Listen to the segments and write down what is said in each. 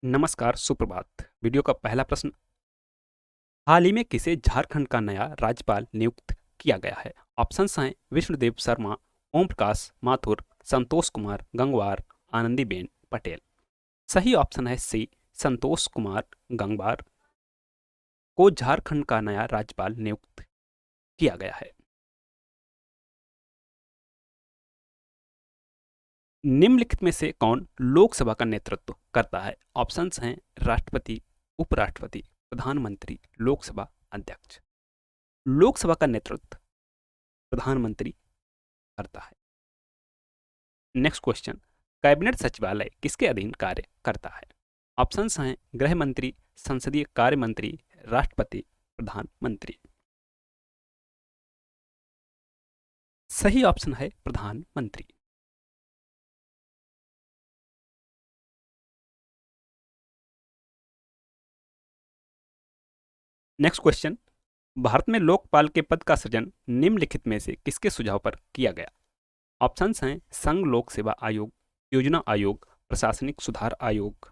नमस्कार, सुप्रभात। वीडियो का पहला प्रश्न, हाल ही में किसे झारखंड का नया राज्यपाल नियुक्त किया गया है? ऑप्शंस हैं विष्णुदेव शर्मा, ओम प्रकाश माथुर, संतोष कुमार गंगवार, आनंदीबेन पटेल। सही ऑप्शन है सी, संतोष कुमार गंगवार को झारखंड का नया राज्यपाल नियुक्त किया गया है। निम्नलिखित में से कौन लोकसभा का नेतृत्व करता है? ऑप्शंस हैं राष्ट्रपति, उपराष्ट्रपति, प्रधानमंत्री, लोकसभा अध्यक्ष। लोकसभा का नेतृत्व प्रधानमंत्री करता है। नेक्स्ट क्वेश्चन, कैबिनेट सचिवालय किसके अधीन कार्य करता है? ऑप्शंस हैं गृह मंत्री, संसदीय कार्य मंत्री, राष्ट्रपति, प्रधानमंत्री। सही ऑप्शन है प्रधानमंत्री। नेक्स्ट क्वेश्चन, भारत में लोकपाल के पद का सृजन निम्नलिखित में से किसके सुझाव पर किया गया? ऑप्शंस हैं संघ लोक सेवा आयोग, योजना आयोग, प्रशासनिक सुधार आयोग,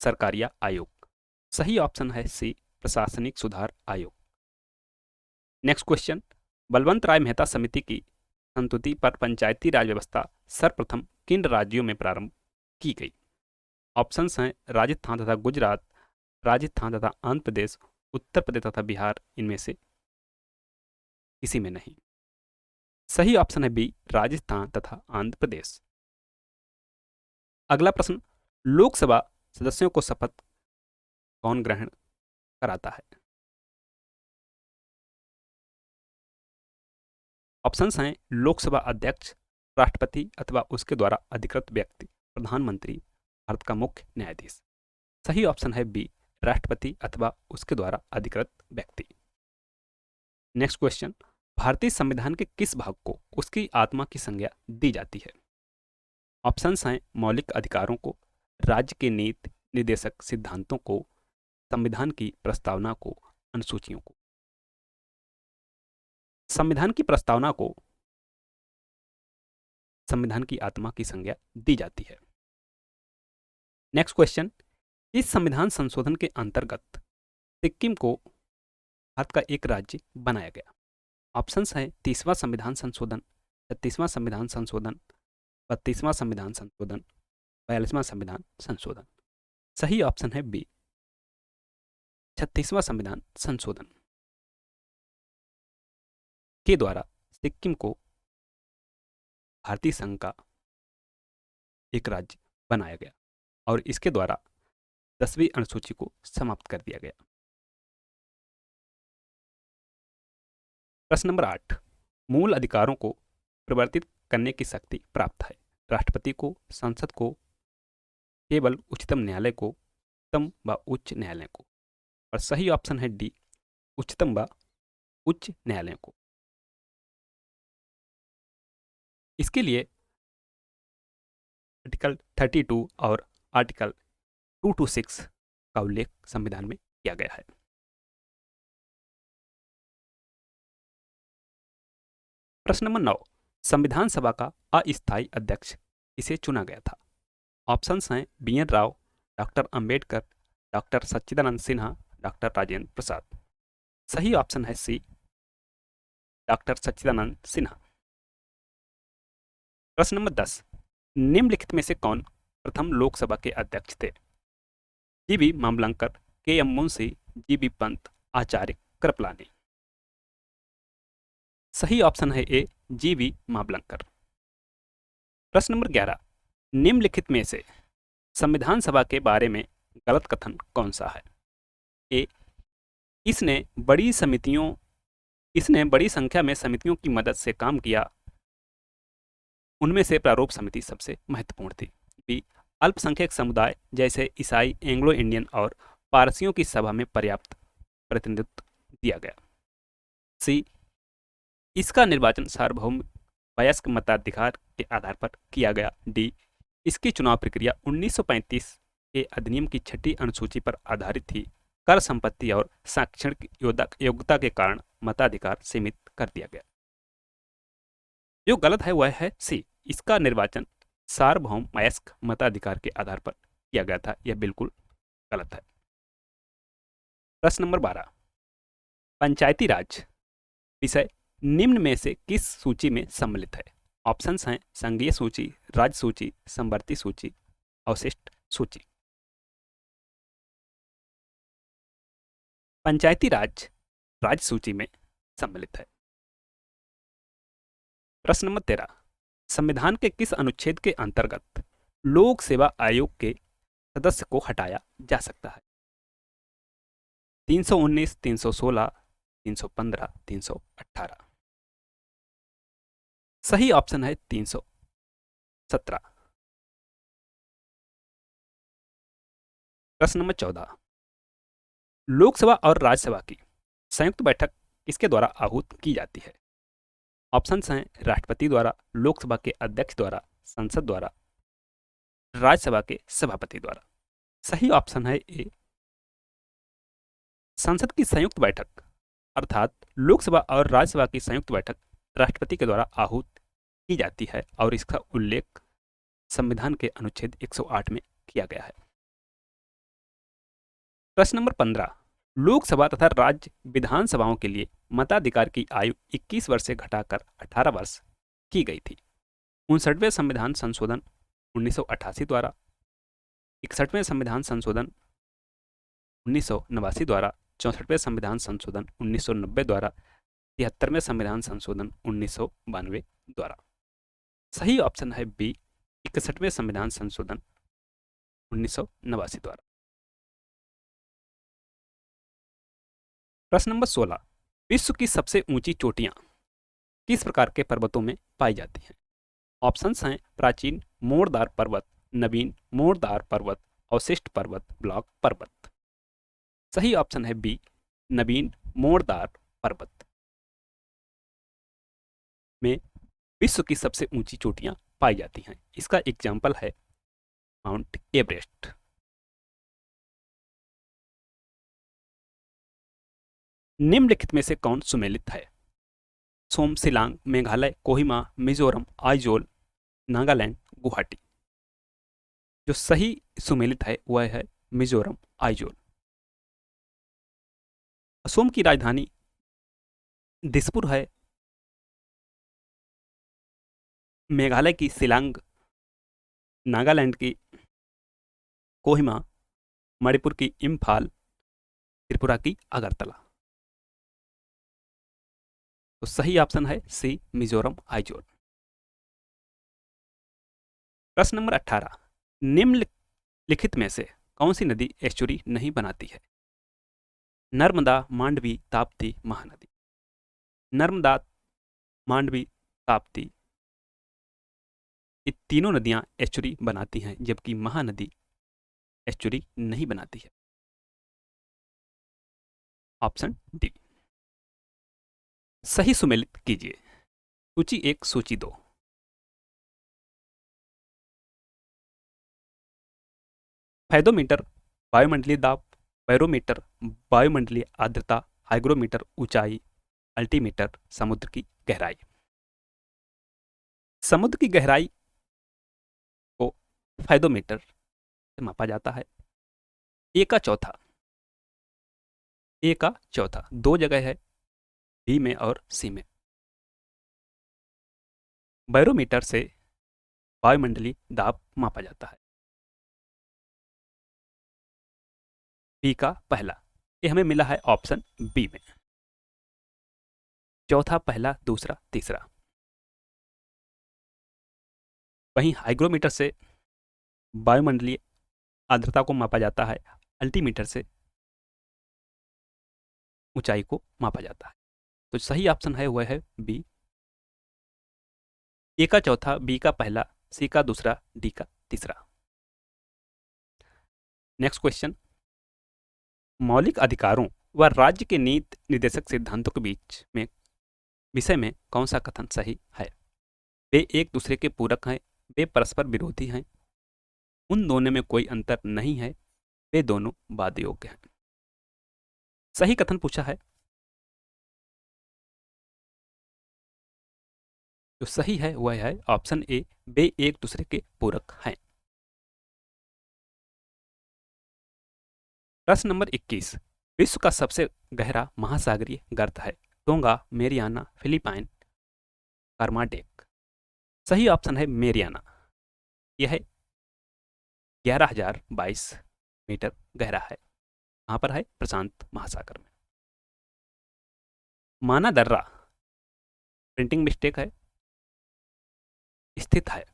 सरकारिया आयोग। सही ऑप्शन है सी, प्रशासनिक सुधार आयोग। नेक्स्ट क्वेश्चन, बलवंत राय मेहता समिति की संस्तुति पर पंचायती राज व्यवस्था सर्वप्रथम किन राज्यों में प्रारंभ की गई? ऑप्शंस हैं राजस्थान तथा गुजरात, राजस्थान तथा आंध्र प्रदेश, उत्तर प्रदेश तथा बिहार, इनमें से किसी में नहीं। सही ऑप्शन है बी, राजस्थान तथा आंध्र प्रदेश। अगला प्रश्न, लोकसभा सदस्यों को शपथ कौन ग्रहण कराता है? ऑप्शंस हैं लोकसभा अध्यक्ष, राष्ट्रपति अथवा उसके द्वारा अधिकृत व्यक्ति, प्रधानमंत्री, भारत का मुख्य न्यायाधीश। सही ऑप्शन है बी, राष्ट्रपति अथवा उसके द्वारा अधिकृत व्यक्ति। नेक्स्ट क्वेश्चन, भारतीय संविधान के किस भाग को उसकी आत्मा की संज्ञा दी जाती है? ऑप्शंस हैं मौलिक अधिकारों को, राज्य के नीति निर्देशक सिद्धांतों को, संविधान की प्रस्तावना को, अनुसूचियों को। संविधान की प्रस्तावना को संविधान की आत्मा की संज्ञा दी जाती है। नेक्स्ट क्वेश्चन, इस संविधान संशोधन के अंतर्गत सिक्किम को भारत का एक राज्य बनाया गया। ऑप्शंस है 30वां संविधान संशोधन, 36वां संविधान संशोधन, 32वां संविधान संशोधन, 42वां संविधान संशोधन। सही ऑप्शन है बी, 36वां संविधान संशोधन के द्वारा सिक्किम को भारतीय संघ का एक राज्य बनाया गया और इसके द्वारा 10वीं अनुसूची को समाप्त कर दिया गया। प्रश्न नंबर 8, मूल अधिकारों को परिवर्तित करने की शक्ति प्राप्त है? राष्ट्रपति को, संसद को, केवल उच्चतम न्यायालय को, उच्चतम व उच्च न्यायालय को। और सही ऑप्शन है डी, उच्चतम व उच्च न्यायालय को। इसके लिए आर्टिकल 32 और आर्टिकल 226 का उल्लेख संविधान में किया गया है। प्रश्न नंबर 9, संविधान सभा का अस्थायी अध्यक्ष किसे चुना गया था? ऑप्शंस हैं B N Rao, doctor Ambedkar, doctor Sachchidanand Sinha, doctor Rajendra Prasad. सही ऑप्शन है सी, डॉक्टर सच्चिदानंद सिन्हा। प्रश्न नंबर 10, निम्नलिखित में से कौन प्रथम लोकसभा के अध्यक्ष थे? जीबी मामलंकर, के एम मुंशी, जीबी पंत, आचार्य कृपलानी। सही ऑप्शन है ए, जीबी मामलंकर। प्रश्न नंबर 11, निम्नलिखित में से संविधान सभा के बारे में गलत कथन कौन सा है? ए, इसने बड़ी संख्या में समितियों की मदद से काम किया, उनमें से प्रारूप समिति सबसे महत्वपूर्ण थी। बी, अल्पसंख्यक समुदाय जैसे ईसाई, एंग्लो इंडियन और पारसियों की सभा में पर्याप्त प्रतिनिधित्व दिया गया। सी, इसका निर्वाचन सार्वभौम वयस्क मताधिकार के आधार पर किया गया। डी, इसकी चुनाव प्रक्रिया 1935 के अधिनियम की 6ठी अनुसूची पर आधारित थी। कर संपत्ति और शैक्षणिक योग्यता के कारण मताधिकार सीमित कर दिया गया। जो गलत है वह है सी, इसका निर्वाचन सार्वभौम वयस्क मताधिकार के आधार पर किया गया था, यह बिल्कुल गलत है। प्रश्न नंबर 12, पंचायती राज विषय निम्न में से किस सूची में सम्मिलित है? ऑप्शंस हैं संघीय सूची, राज्य सूची, समवर्ती सूची, अवशिष्ट सूची। पंचायती राज राज्य सूची में सम्मिलित है। प्रश्न नंबर 13, संविधान के किस अनुच्छेद के अंतर्गत लोक सेवा आयोग के सदस्य को हटाया जा सकता है? 319, 316, 315, 318। सही ऑप्शन है 317। प्रश्न नंबर 14, लोकसभा और राज्यसभा की संयुक्त बैठक किसके द्वारा आहूत की जाती है? ऑप्शंस हैं राष्ट्रपति द्वारा, लोकसभा के अध्यक्ष द्वारा, संसद द्वारा, राज्यसभा के सभापति द्वारा। सही ऑप्शन है ए, संसद की संयुक्त बैठक अर्थात लोकसभा और राज्यसभा की संयुक्त बैठक राष्ट्रपति के द्वारा आहूत की जाती है और इसका उल्लेख संविधान के अनुच्छेद 108 में किया गया है। प्रश्न नंबर 15, लोकसभा तथा राज्य विधानसभाओं के लिए मताधिकार की आयु 21 वर्ष से घटाकर 18 वर्ष की गई थी। 59वें संविधान संशोधन 1988 द्वारा, 61वें संविधान संशोधन 1989 द्वारा, 64वें संविधान संशोधन 1990 द्वारा, 73वें संविधान संशोधन 1992 द्वारा। सही ऑप्शन है बी, 61वें संविधान संशोधन 1989 द्वारा। प्रश्न नंबर 16, विश्व की सबसे ऊंची चोटियां किस प्रकार के पर्वतों में पाई जाती हैं? ऑप्शंस हैं प्राचीन मोड़दार पर्वत, नवीन मोड़दार पर्वत, अवशिष्ट पर्वत, ब्लॉक पर्वत। सही ऑप्शन है बी, नवीन मोड़दार पर्वत में विश्व की सबसे ऊंची चोटियां पाई जाती हैं। इसका एग्जाम्पल है माउंट एवरेस्ट। निम्नलिखित में से कौन सुमेलित है? सोमशिलांग, मेघालय, कोहिमा, मिजोरम, आइजोल, नागालैंड, गुवाहाटी। जो सही सुमेलित है वह है मिजोरम, आइजोल। असम की राजधानी दिसपुर है। मेघालय की शिलांग, नागालैंड की कोहिमा, मणिपुर की इम्फाल, त्रिपुरा की अगरतला। तो सही ऑप्शन है सी, मिजोरम, आइजोल। प्रश्न नंबर 18, निम्नलिखित में से कौन सी नदी एस्चुरी नहीं बनाती है? नर्मदा, मांडवी, ताप्ती, महानदी। नर्मदा, मांडवी, ताप्ती, ये तीनों नदियां एस्चुरी बनाती हैं, जबकि महानदी एस्चुरी नहीं बनाती है। Option D. सही सुमेलित कीजिए सूची 1, सूची 2। फेदोमीटर वायुमंडलीय दाब, बैरोमीटर वायुमंडलीय आर्द्रता, हाइग्रोमीटर ऊंचाई, अल्टीमीटर समुद्र की गहराई। समुद्र की गहराई को फेदोमीटर से मापा जाता है। ए का चौथा, ए का चौथा, दो जगह है, बी में और सी में। बैरोमीटर से वायुमंडलीय दाब मापा जाता है। बी का पहला, ये हमें मिला है ऑप्शन बी में। चौथा, पहला, दूसरा, तीसरा। वहीं हाइग्रोमीटर से वायुमंडलीय आर्द्रता को मापा जाता है, अल्टीमीटर से ऊंचाई को मापा जाता है। तो सही ऑप्शन है वह है बी। ए का चौथा, बी का पहला, सी का दूसरा, डी का तीसरा। नेक्स्ट क्वेश्चन, मौलिक अधिकारों व राज्य के नीति निर्देशक सिद्धांतों के बीच में विषय में कौन सा कथन सही है? वे एक दूसरे के पूरक हैं, वे परस्पर विरोधी हैं, उन दोनों में कोई अंतर नहीं है, वे दोनों वाद योग्य हैं। सही कथन पूछा है। जो सही है वह है ऑप्शन ए, वे एक दूसरे के पूरक हैं। प्रश्न नंबर 21, विश्व का सबसे गहरा महासागरीय गर्त है? टोंगा, मेरियाना, फिलीपाइन, कर्माडेक। सही ऑप्शन है मेरियाना। यह 11,022 मीटर गहरा है। कहाँ पर है? प्रशांत महासागर में। माना दर्रा, प्रिंटिंग मिस्टेक है, स्थित है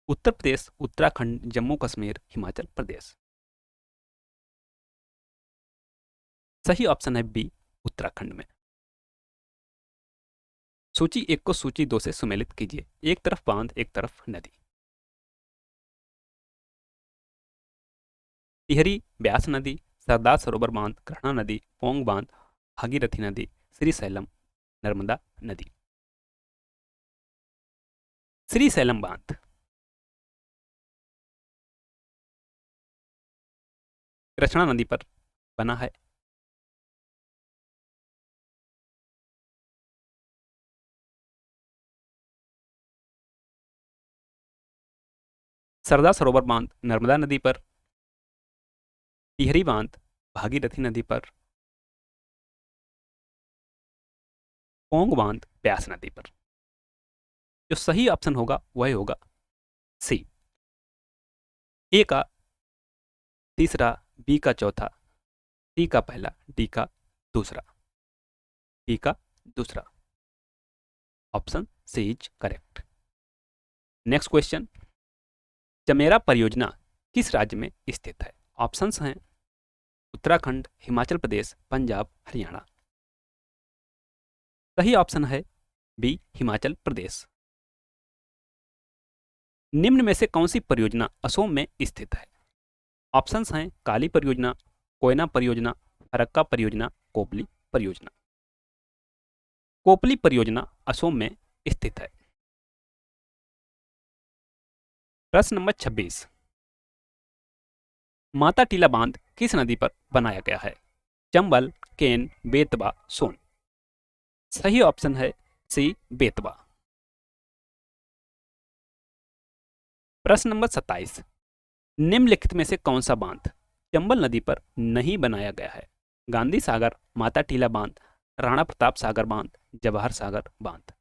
उत्तर प्रदेश, उत्तराखंड, जम्मू कश्मीर, हिमाचल प्रदेश। सही ऑप्शन है बी, उत्तराखंड में। सूची 1 को सूची 2 से सुमेलित कीजिए। एक तरफ बांध, एक तरफ नदी। टिहरी, ब्यास नदी, सरदार सरोवर बांध, कृष्णा नदी, पोंग बांध, भागीरथी नदी, श्रीशैलम, नर्मदा नदी। श्रीशैलम बांध। कृष्णा नदी पर बना है। सरदार सरोवर बांध नर्मदा नदी पर, टिहरी बांध भागीरथी नदी पर, पोंग बांध ब्यास नदी पर। जो सही ऑप्शन होगा वह होगा सी। ए का तीसरा, बी का चौथा, सी का पहला, डी का दूसरा। डी का दूसरा। Option C is correct. Next question, Chamera परियोजना किस राज्य में स्थित है? ऑप्शंस हैं उत्तराखंड, हिमाचल प्रदेश, पंजाब, हरियाणा। सही ऑप्शन है बी, हिमाचल प्रदेश। निम्न में से कौन सी परियोजना असोम में स्थित है? ऑप्शंस हैं काली परियोजना, कोयना परियोजना, फरक्का परियोजना, कोपली परियोजना। कोपली परियोजना असोम में स्थित है। प्रश्न नंबर 26, माता टीला बांध किस नदी पर बनाया गया है? चंबल, केन, बेतवा, सोन। सही ऑप्शन है सी, बेतवा। प्रश्न नंबर 27, निम्नलिखित में से कौन सा बांध चंबल नदी पर नहीं बनाया गया है? गांधी सागर, माता टीला बांध, राणा प्रताप सागर बांध, जवाहर सागर बांध।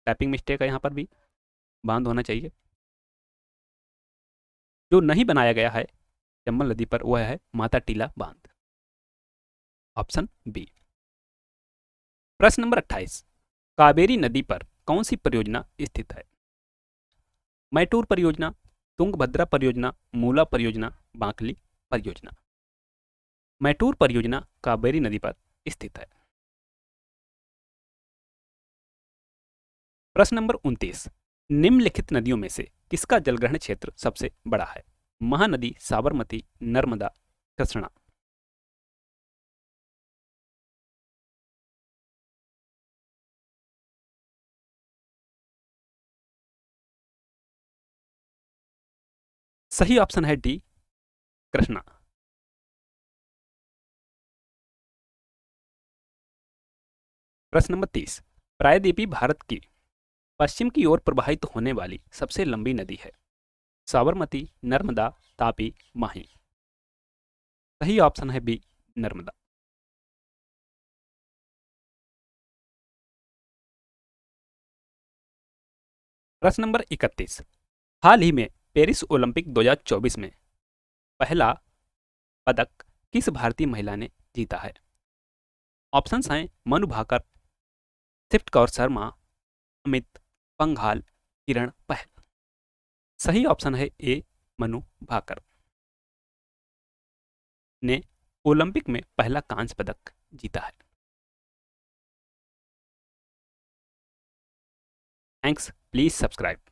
टाइपिंग मिस्टेक है, यहां पर भी बांध होना चाहिए। जो नहीं बनाया गया है चंबल नदी पर वह है माता टीला बांध। Option B. प्रश्न नंबर 28, कावेरी नदी पर कौन सी परियोजना स्थित है? मैटूर परियोजना, तुंगभद्रा परियोजना, मूला परियोजना, बांकली परियोजना। मैटूर परियोजना कावेरी नदी पर स्थित है। प्रश्न नंबर 29, निम्नलिखित नदियों में से किसका जलग्रहण क्षेत्र सबसे बड़ा है? महानदी, साबरमती, नर्मदा, कृष्णा। सही ऑप्शन है डी, कृष्णा। प्रश्न नंबर 30, प्रायद्वीपीय भारत की पश्चिम की ओर प्रवाहित होने वाली सबसे लंबी नदी है? साबरमती, नर्मदा, तापी, माही। सही ऑप्शन है बी, नर्मदा। प्रश्न नंबर 31, हाल ही में पेरिस ओलंपिक 2024 में पहला पदक किस भारतीय महिला ने जीता है? ऑप्शंस हैं मनु भाकर, सिफ्ट कौर शर्मा, अमित पंघाल, किरण पहल। सही ऑप्शन है ए, मनु भाकर ने ओलंपिक में पहला कांस्य पदक जीता है। Thanks, please subscribe.